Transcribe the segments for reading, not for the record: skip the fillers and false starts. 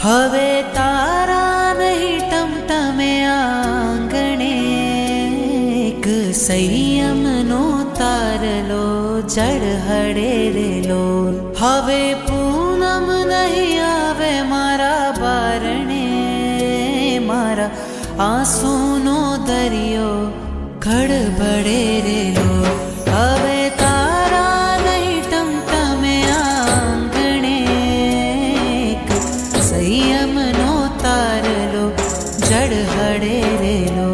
હવે તારા નહીં ટમટમે આંગણે એક સંયમનો તારલો જળ હળેરેલો. હવે પૂનમ નહીં આવે મારા બારણે, મારા આંસુનો દરિયો ખડબડેરેલો. હવે તારા નહીં ટમટમે આંગણે એક સંયમનો તારલો જળ હળેરેલો.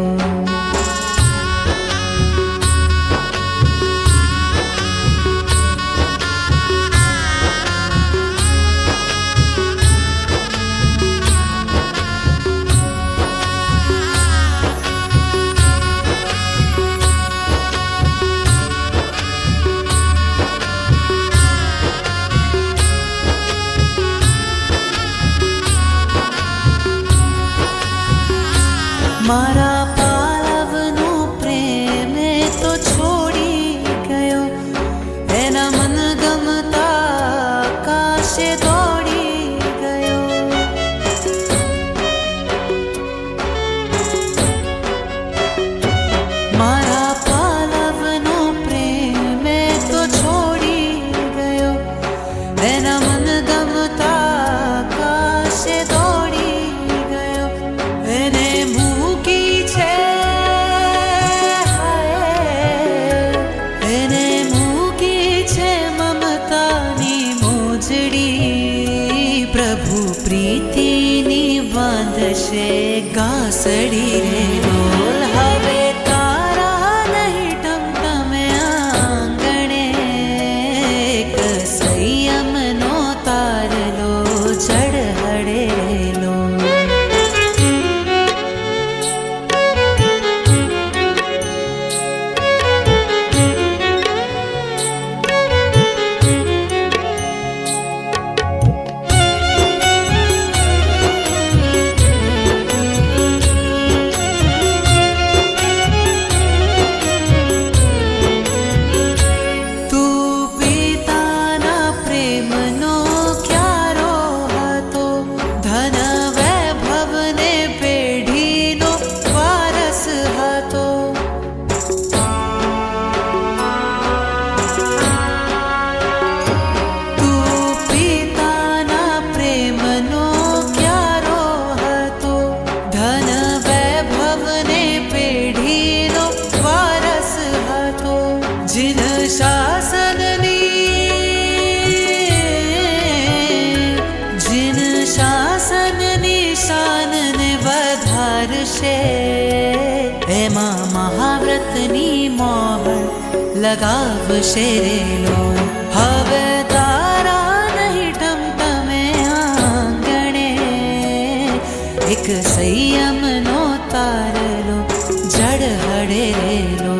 મારા પાલવનો પ્રેમ તો છોડી ગયો, એના મન ગમતા આકાશે દોડી ગયો. મારા પાલવનો પ્રેમ તો છોડી ગયો, એના મન ગમતા આકાશે દોડી ગયો. એને પ્રભુ પ્રીતિની બાંધશે ગાસડી રે બોલ. હવે તારા નહીં ટમટમે આંગણે એક સંયમનો તારલો જળ હળેલો. શાસનની શાનને વધારશે, એમાં મહાવ્રતની મોહર લગાવશે રેલો. હવે તારા નહીં ટમટમે આંગણે એક સંયમનો તારલો જળ હળેરેલો.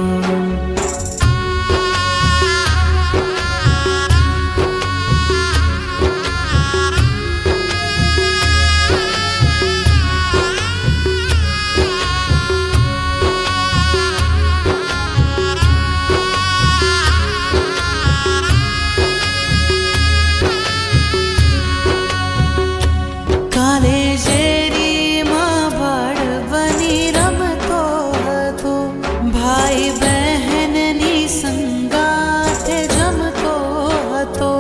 કાલે શેરીમાં બાળ બની રમતો હતો, ભાઈ બહેનની સંગાથે જમતો હતો.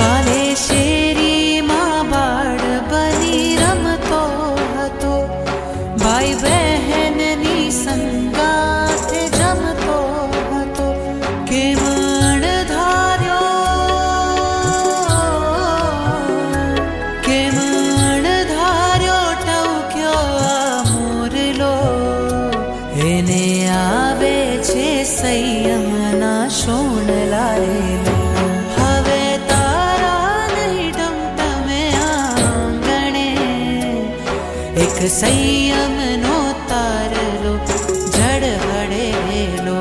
કાલે શેરીમાં બાળ બની રમતો હતો, ભાઈ બહેનની સંગાથે જમતો હતો. કેમ એને આવે છે સંયમના શોણલા રેલો. હવે તારા નહીં ટમટમે આંગણે એક સંયમનો તારલો જળ હળેલો.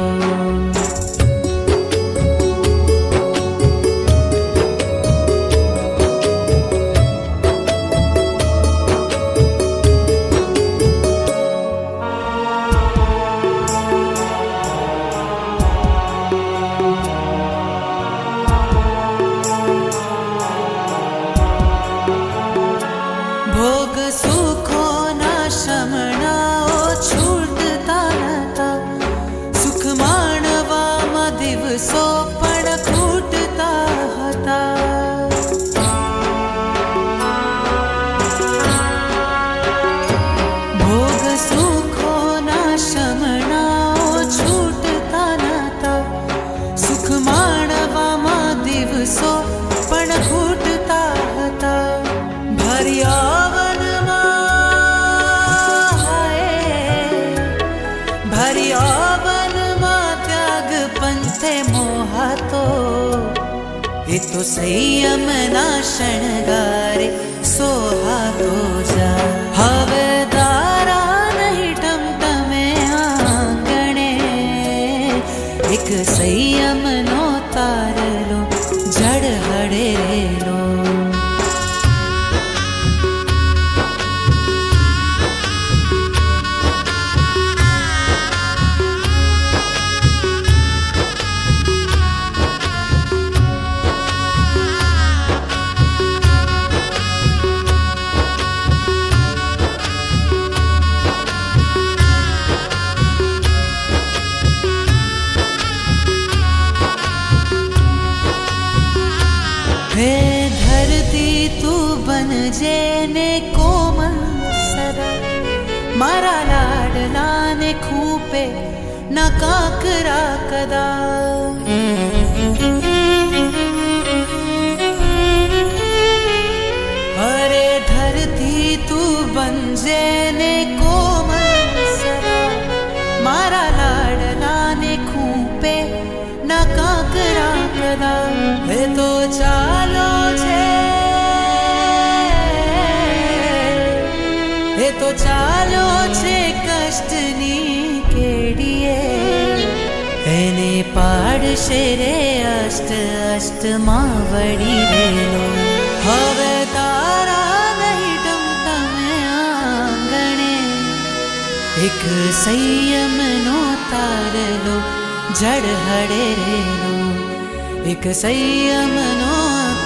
દિવસો પણ ખૂટતા હતા. ભર્યા વનમાં ભર્યા વનમાં ત્યાગ પંથે મોહાતો, એ તો સંયમના શણગારે સોહાતો જા. હવે તારા નહીં ટમટમે આંગણે, એક સંયમનો તારલો જડ હળેલો. હે ધરતી તું બનજે ને કોમલ સદા, મારા લાડલાને ખૂપે ન કાકરા કદા. અરે ધરતી તું બનજે ને કોમલ સદા, મારા લાડલાને ખૂપે ન કાકરા કદા. હે તો ચાલો છે, એ તો ચાલો છે કષ્ટની કેડીએ, એને પાડશે રે અષ્ટ અષ્ટમાં વળી રેલો. હવે તારા નહીં ટમટમે આંગણે, એક સંયમનો તારલો જડ હળેલો. એક સંયમનો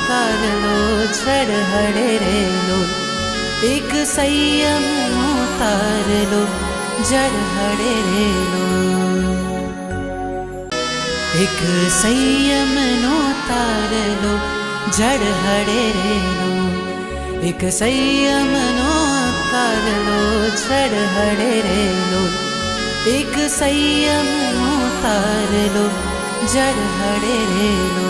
તારલો જડ હળેલો. એક સંયમનો તારલો જડ હળેલો. એક સંયમનો તારલો જડ હળેલો. એક સંયમનો તારલો જડ હળેલો. એક સંયમનો તારલો જડ હળેલો.